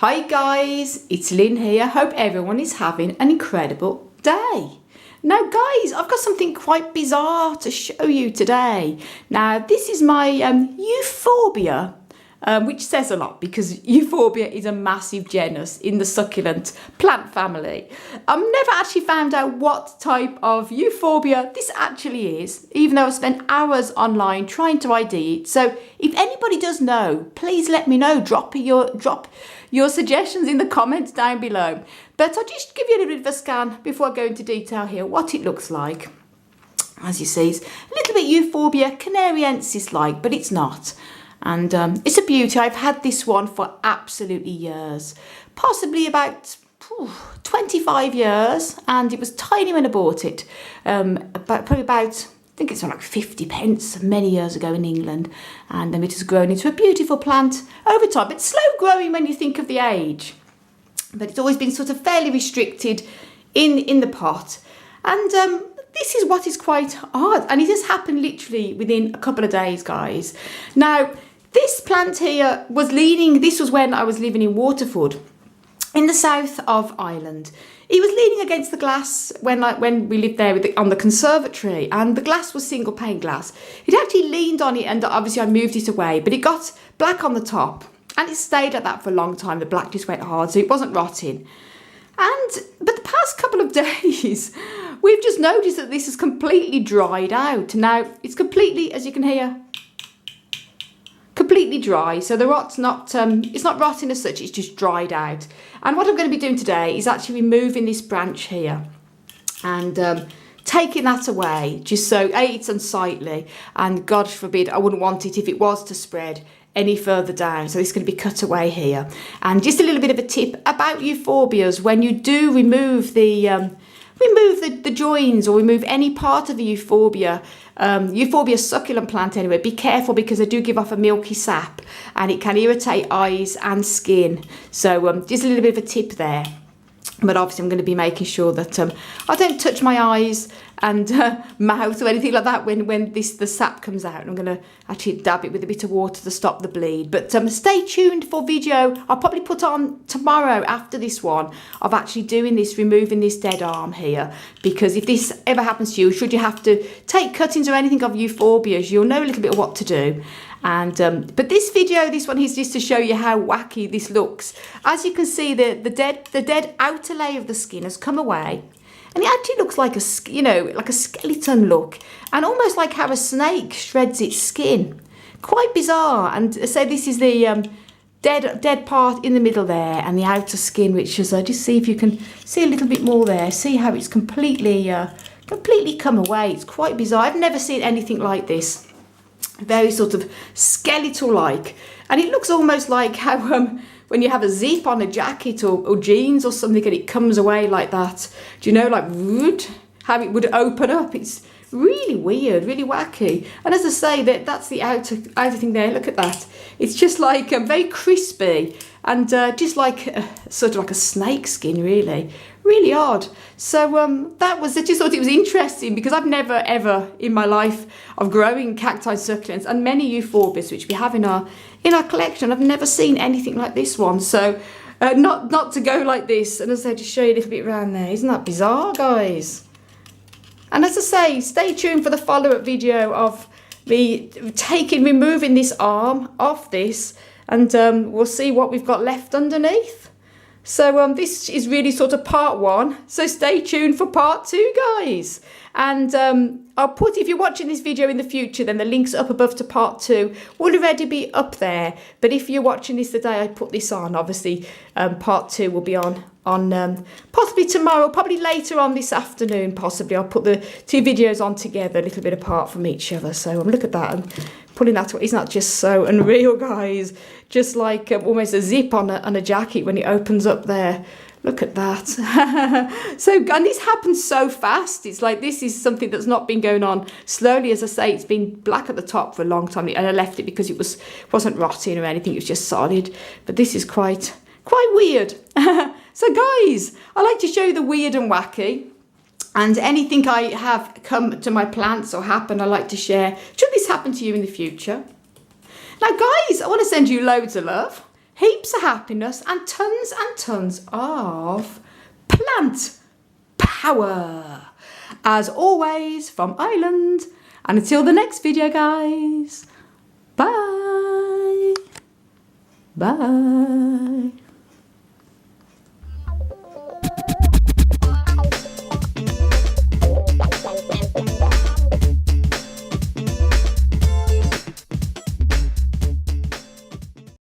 Hi guys, it's Lynn here. Hope everyone is having an incredible day. Now guys, I've got something quite bizarre to show you today. Now this is my Euphorbia, which says a lot because Euphorbia is a massive genus in the succulent plant family. I've never actually found out what type of Euphorbia this actually is, even though I spent hours online trying to ID it. So if anybody does know, please let me know. Drop your suggestions in the comments down below. But I'll just give you a little bit of a scan before I go into detail here what it looks like. As you see, it's a little bit Euphorbia canariensis like, but it's not. And it's a beauty. I've had this one for absolutely years, possibly about 25 years, and it was tiny when I bought it, probably about, I think it's like 50 pence many years ago in England, and it has grown into a beautiful plant over time. It's slow growing when you think of the age, but it's always been sort of fairly restricted in the pot. And this is what is quite odd, and it has happened literally within a couple of days, guys. Now, this plant here was leaning, this was when I was living in Waterford, in the south of Ireland. It was leaning against the glass when we lived there on the conservatory, and the glass was single pane glass. It actually leaned on it, and obviously I moved it away, but it got black on the top, and it stayed like that for a long time. The black just went hard, so it wasn't rotting. But the past couple of days, we've just noticed that this has completely dried out. Now, it's completely, as you can hear, completely dry, so the rot's not it's not rotting as such, it's just dried out. And what I'm going to be doing today is actually removing this branch here and taking that away, just so it's unsightly, and God forbid, I wouldn't want it if it was to spread any further down. So it's going to be cut away here. And just a little bit of a tip about euphorbias: when you do remove the joins or remove any part of the Euphorbia succulent plant anyway, be careful, because they do give off a milky sap and it can irritate eyes and skin. So just a little bit of a tip there. But obviously I'm going to be making sure that I don't touch my eyes and mouth or anything like that when the sap comes out. I'm going to actually dab it with a bit of water to stop the bleed. But stay tuned for video I'll probably put on tomorrow after this one of actually doing this, removing this dead arm here. Because if this ever happens to you, should you have to take cuttings or anything of euphorbias, you'll know a little bit of what to do. And but this one is just to show you how wacky this looks. As you can see, the dead outer layer of the skin has come away, and it actually looks like like a skeleton look, and almost like how a snake shreds its skin. Quite bizarre. And so this is the dead part in the middle there, and the outer skin, which is just see if you can see a little bit more there. See how it's completely come away. It's quite bizarre. I've never seen anything like this. Very sort of skeletal like, and it looks almost like how when you have a zip on a jacket or jeans or something and it comes away like that. Do you know, like how it would open up? It's really weird, really wacky. And as I say, that's the outer thing there. Look at that. It's just like very crispy and just like sort of like a snake skin, really odd. So that was, I just thought it was interesting, because I've never ever in my life of growing cacti succulents and many euphorbias which we have in our collection, I've never seen anything like this one. So not to go like this, and as I say, just show you a little bit around there. Isn't that bizarre, guys? And as I say, stay tuned for the follow-up video of me removing this arm off this, and we'll see what we've got left underneath. So this is really sort of part one. So stay tuned for part two, guys. And I'll put, if you're watching this video in the future, then the links up above to part two will already be up there. But if you're watching this the day I put this on, obviously part two will be on possibly tomorrow, probably later on this afternoon, possibly. I'll put the two videos on together, a little bit apart from each other. So look at that, and pulling that away. Isn't that just so unreal, guys? Just like almost a zip on a jacket when it opens up there. Look at that. So, and this happens so fast. It's like this is something that's not been going on slowly. As I say, it's been black at the top for a long time, and I left it because it wasn't rotting or anything. It was just solid. But this is quite weird. So, guys, I like to show you the weird and wacky. And anything I have come to my plants or happen, I like to share. Should this happen to you in the future? Now, guys, I want to send you loads of love. heaps of happiness and tons of plant power. As always, from Ireland. And until the next video, guys. Bye. Bye.